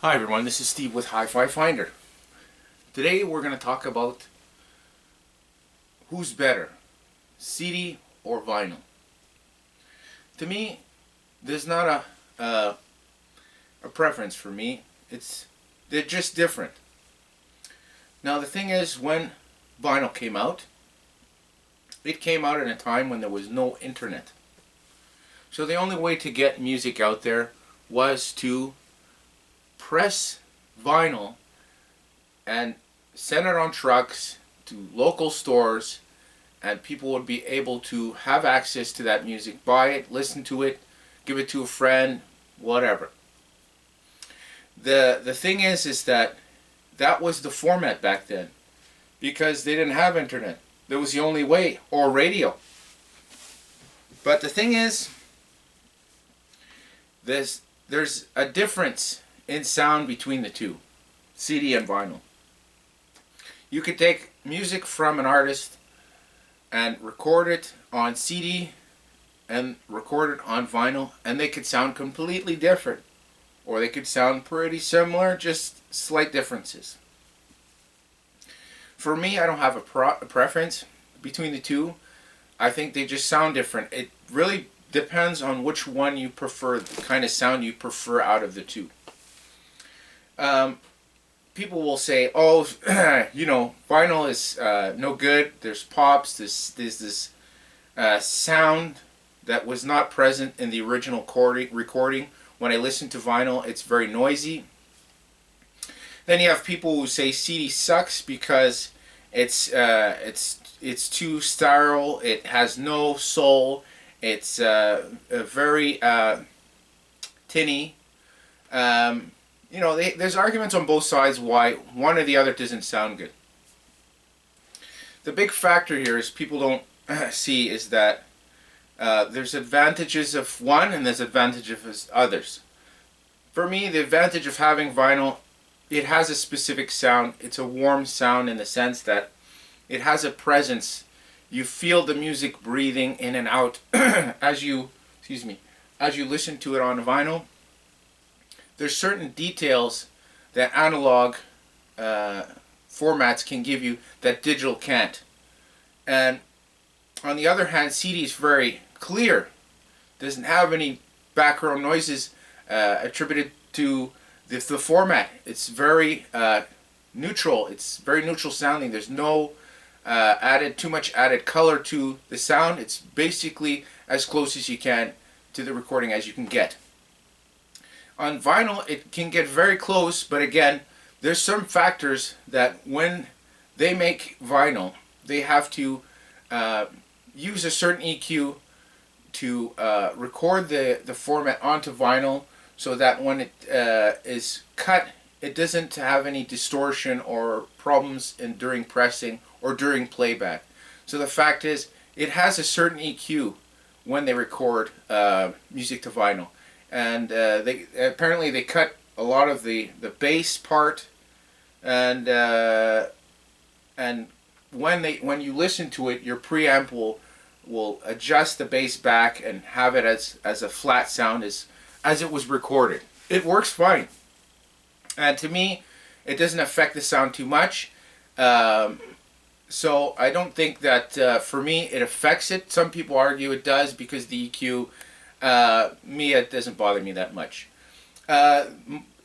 Hi everyone, this is Steve with Hi-Fi Finder. Today we're going to talk about who's better, CD or vinyl. To me, there's not a preference for me. They're just different. Now the thing is, when vinyl came out, it came out at a time when there was no internet. So the only way to get music out there was to press vinyl and send it on trucks to local stores, and people would be able to have access to that music, buy it, listen to it, give it to a friend, whatever. The thing is that that was the format back then, because they didn't have internet. That was the only way, or radio. But the thing is, there's a difference in sound between the two, CD and vinyl. You could take music from an artist and record it on CD and record it on vinyl, and they could sound completely different. Or they could sound pretty similar, just slight differences. For me, I don't have a preference between the two. I think they just sound different. It really depends on which one you prefer, the kind of sound you prefer out of the two. People will say, "Oh, vinyl is no good. There's pops. There's this sound that was not present in the original recording. When I listen to vinyl, it's very noisy." Then you have people who say CD sucks because it's too sterile. It has no soul. It's very tinny. There's arguments on both sides why one or the other doesn't sound good. The big factor here is people don't see is that there's advantages of one and there's advantages of others. For me, the advantage of having vinyl, it has a specific sound. It's a warm sound in the sense that it has a presence. You feel the music breathing in and out as you listen to it on vinyl. There's certain details that analog formats can give you that digital can't. And on the other hand, CD is very clear. Doesn't have any background noises attributed to the format. It's very neutral. It's very neutral sounding. There's no too much added color to the sound. It's basically as close as you can to the recording as you can get. On vinyl, it can get very close, but again, there's some factors that when they make vinyl, they have to use a certain EQ to record the format onto vinyl so that when it is cut, it doesn't have any distortion or problems during pressing or during playback. So the fact is, it has a certain EQ when they record music to vinyl. And they cut a lot of the bass part, and when you listen to it, your preamp will adjust the bass back and have it as a flat sound as it was recorded. It works fine, and to me, it doesn't affect the sound too much. So I don't think that for me it affects it. Some people argue it does because the EQ. It doesn't bother me that much.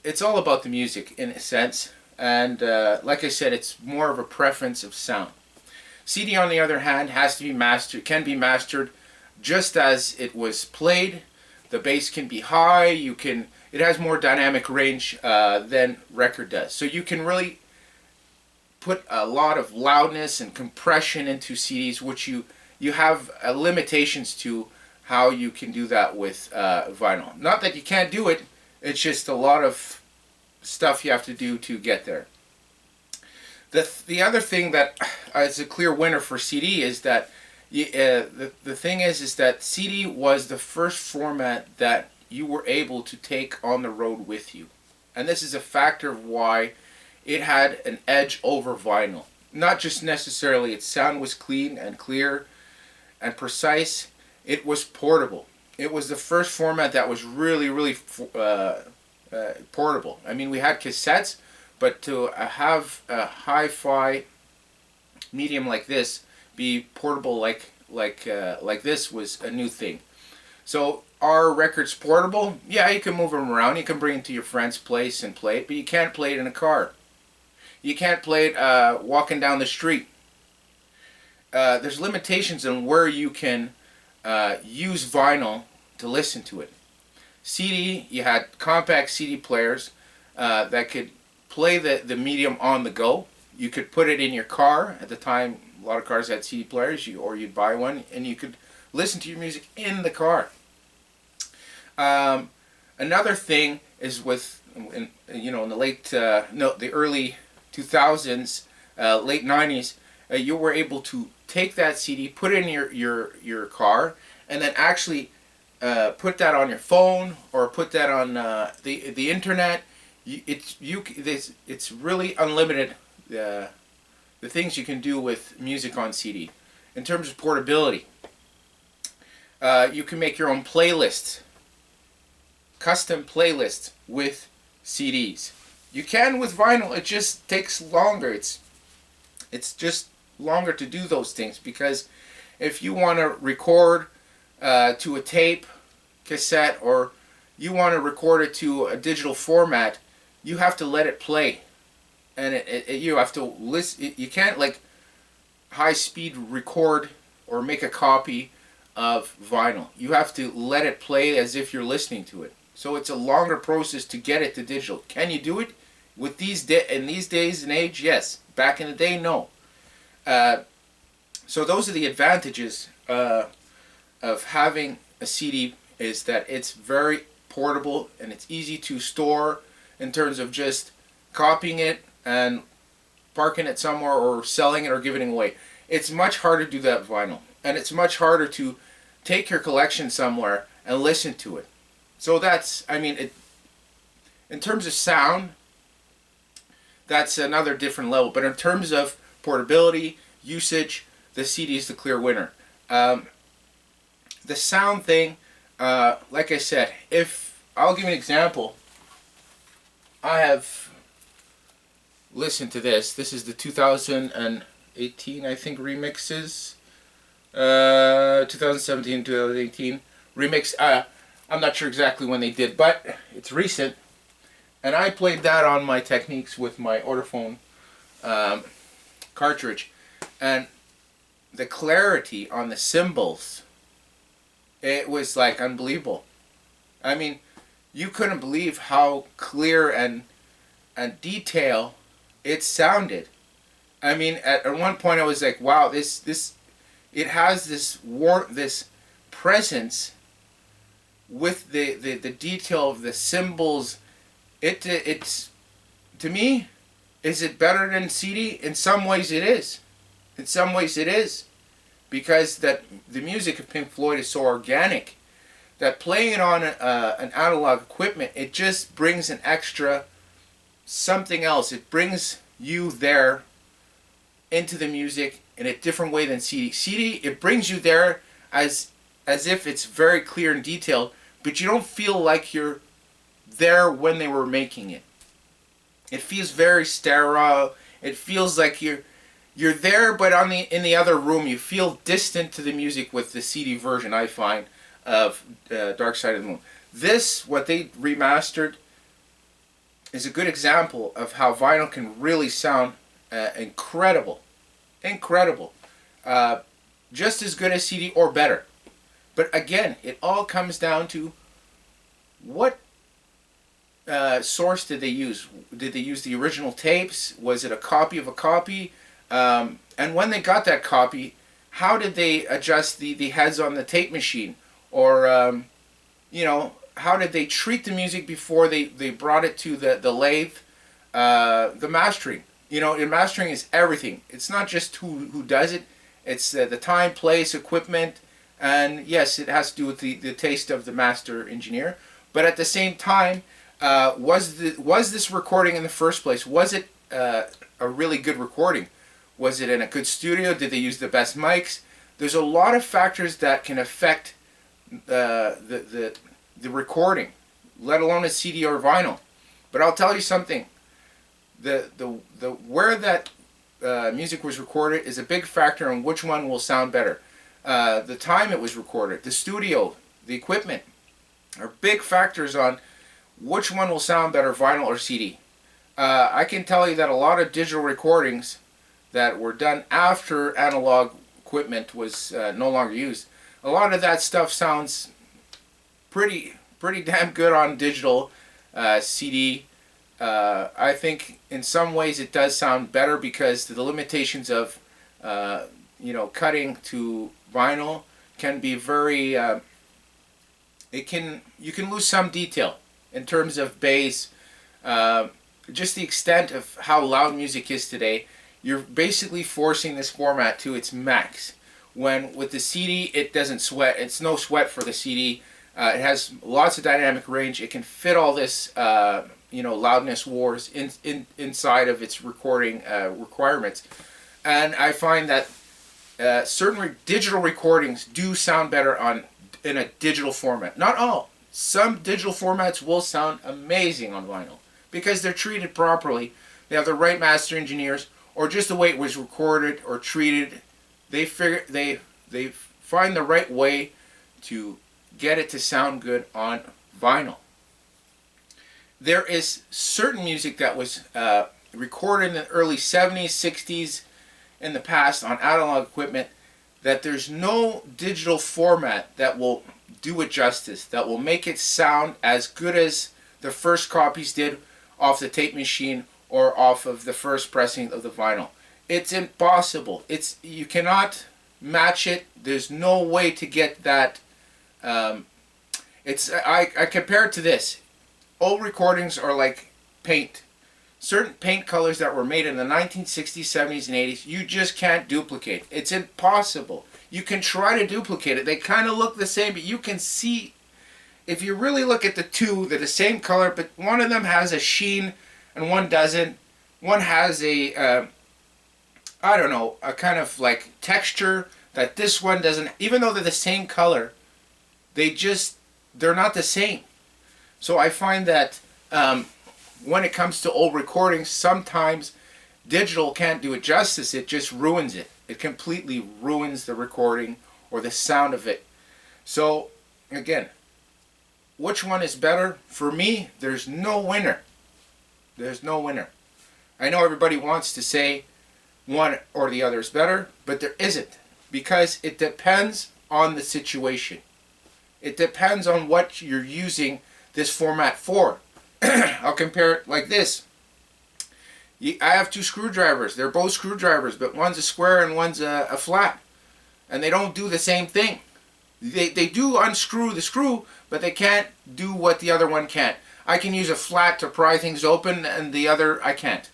It's all about the music in a sense, and like I said, it's more of a preference of sound. CD, on the other hand, has to be mastered, can be mastered just as it was played. The bass can be high. It has more dynamic range than record does. So you can really put a lot of loudness and compression into CDs, which you have limitations to how you can do that with vinyl. Not that you can't do it, it's just a lot of stuff you have to do to get there. The other thing that is a clear winner for CD is that the thing is that CD was the first format that you were able to take on the road with you. And this is a factor of why it had an edge over vinyl. Not just necessarily its sound was clean and clear and precise, it was portable. It was the first format that was really portable. I mean, we had cassettes, but to have a hi-fi medium like this be portable like this was a new thing. So are records portable? Yeah, you can move them around. You can bring it to your friend's place and play it, but you can't play it in a car. You can't play it walking down the street. There's limitations on where you can use vinyl to listen to it. CD, you had compact CD players that could play the medium on the go. You could put it in your car. At the time, a lot of cars had CD players, or you'd buy one, and you could listen to your music in the car. Another thing is with, in the early 2000s, late 90s, you were able to take that CD, put it in your car, and then actually put that on your phone or put that on the internet. It's really unlimited. The things you can do with music on CD. In terms of portability, you can make your own playlists, custom playlists with CDs. You can with vinyl. It just takes longer. It's just longer to do those things, because if you want to record to a tape, cassette, or you want to record it to a digital format, you have to let it play, and you have to listen. You can't like high speed record or make a copy of vinyl. You have to let it play as if you're listening to it. So it's a longer process to get it to digital. Can you do it with in these days and age? Yes. Back in the day, no. So those are the advantages of having a CD, is that it's very portable and it's easy to store in terms of just copying it and parking it somewhere or selling it or giving it away. It's much harder to do that with vinyl, and it's much harder to take your collection somewhere and listen to it. So that's, I mean, in terms of sound, that's another different level. But in terms of portability, usage, the CD is the clear winner. The sound thing, like I said, I'll give you an example. I have listened to this. This is the 2018, I think, remixes. 2017, 2018 remix. I'm not sure exactly when they did, but it's recent. And I played that on my Technics with my Ortophone cartridge. And the clarity on the cymbals, it was like unbelievable. I mean, you couldn't believe how clear and detail it sounded. I mean, at one point I was like, wow, this it has this presence with the detail of the cymbals. It's, to me, is it better than CD? In some ways it is. In some ways it is, because that the music of Pink Floyd is so organic that playing it on an analog equipment, it just brings an extra something else. It brings you there into the music in a different way than CD. CD, it brings you there as if it's very clear and detailed, but you don't feel like you're there when they were making it. It feels very sterile. It feels like you're there, but in the other room. You feel distant to the music with the CD version, I find, of Dark Side of the Moon. This, what they remastered, is a good example of how vinyl can really sound incredible. Incredible. Just as good as CD or better. But again, it all comes down to what source did they use? Did they use the original tapes? Was it a copy of a copy? And when they got that copy, how did they adjust the heads on the tape machine? Or, how did they treat the music before they brought it to the lathe? The mastering. Mastering is everything. It's not just who does it. It's the time, place, equipment, and yes, it has to do with the taste of the master engineer. But at the same time, was this recording in the first place? Was it a really good recording? Was it in a good studio? Did they use the best mics? There's a lot of factors that can affect the recording, let alone a CD or vinyl. But I'll tell you something. The where that music was recorded is a big factor on which one will sound better. The time it was recorded, the studio, the equipment are big factors on which one will sound better, vinyl or CD. I can tell you that a lot of digital recordings that were done after analog equipment was no longer used, a lot of that stuff sounds pretty damn good on digital CD. I think in some ways it does sound better because the limitations of cutting to vinyl can be very you can lose some detail in terms of bass, just the extent of how loud music is today. You're basically forcing this format to its max. When with the CD, it doesn't sweat. It's no sweat for the CD. It has lots of dynamic range. It can fit all this, loudness wars inside of its recording requirements. And I find that certain digital recordings do sound better in a digital format. Not all. Some digital formats will sound amazing on vinyl because they're treated properly. They have the right master engineers, or just the way it was recorded or treated. They find the right way to get it to sound good on vinyl. There is certain music that was recorded in the early 70s, 60s, in the past on analog equipment that there's no digital format that will do it justice, that will make it sound as good as the first copies did off the tape machine or off of the first pressing of the vinyl. It's impossible. You cannot match it. There's no way to get that. I compare it to this. Old recordings are like paint. Certain paint colors that were made in the 1960s, 70s, and 80s, you just can't duplicate. It's impossible. You can try to duplicate it. They kind of look the same, but you can see, if you really look at the two, they're the same color, but one of them has a sheen and one doesn't. One has a kind of like texture that this one doesn't. Even though they're the same color, they're not the same. So I find that when it comes to old recordings, sometimes digital can't do it justice. It just ruins it. It completely ruins the recording or the sound of it. So again, which one is better? For me, there's no winner. There's no winner. I know everybody wants to say one or the other is better, but there isn't, because it depends on the situation. It depends on what you're using this format for. I'll compare it like this. I have two screwdrivers. They're both screwdrivers, but one's a square and one's a flat. And they don't do the same thing. They do unscrew the screw, but they can't do what the other one can't. I can use a flat to pry things open, and the other I can't.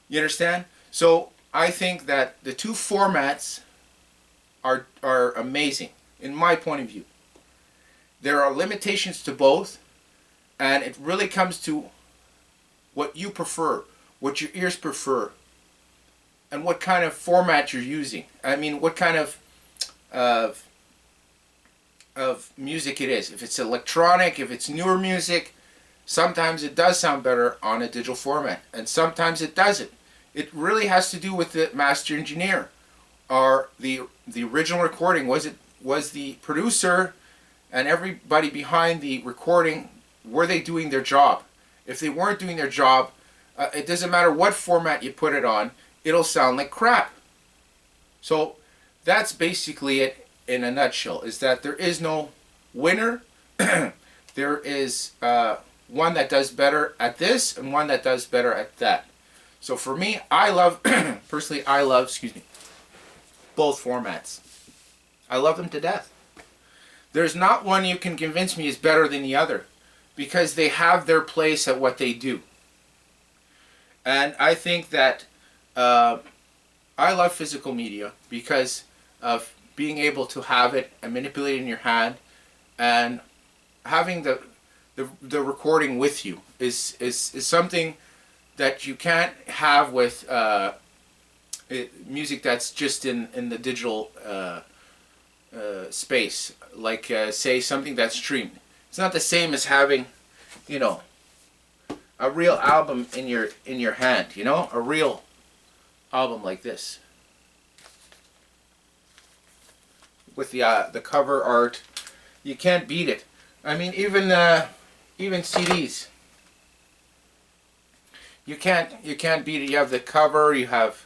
You understand? So I think that the two formats are amazing, in my point of view. There are limitations to both, and it really comes to what you prefer, what your ears prefer, and what kind of format you're using. I mean, what kind of music it is. If it's electronic, if it's newer music, sometimes it does sound better on a digital format, and sometimes it doesn't. It really has to do with the master engineer, or the original recording. Was the producer and everybody behind the recording, were they doing their job? If they weren't doing their job, it doesn't matter what format you put it on, it'll sound like crap. So that's basically it in a nutshell, is that there is no winner. There is one that does better at this and one that does better at that. So for me, I love both formats. I love them to death. There's not one you can convince me is better than the other, because they have their place at what they do. And I think that I love physical media because of being able to have it and manipulate it in your hand, and having the recording with you is something that you can't have with music that's just in the digital space, like say something that's streamed. It's not the same as having, a real album in your hand, you know, a real album like this with the cover art. You can't beat it. I mean, even CDs. You can't beat it. You have the cover. You have,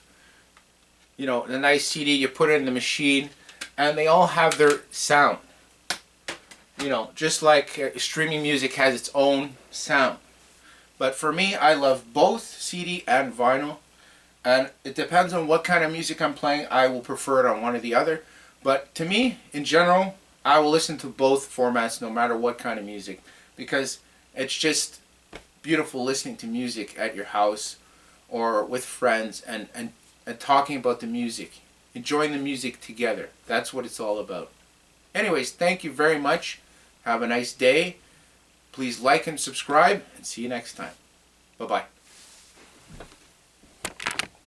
you know, the nice CD. You put it in the machine, and they all have their sound. You know, just like streaming music has its own sound. But for me, I love both CD and vinyl. And it depends on what kind of music I'm playing. I will prefer it on one or the other. But to me, in general, I will listen to both formats no matter what kind of music. Because it's just beautiful listening to music at your house or with friends and talking about the music. Enjoying the music together. That's what it's all about. Anyways, thank you very much. Have a nice day. Please like and subscribe, and see you next time. Bye-bye.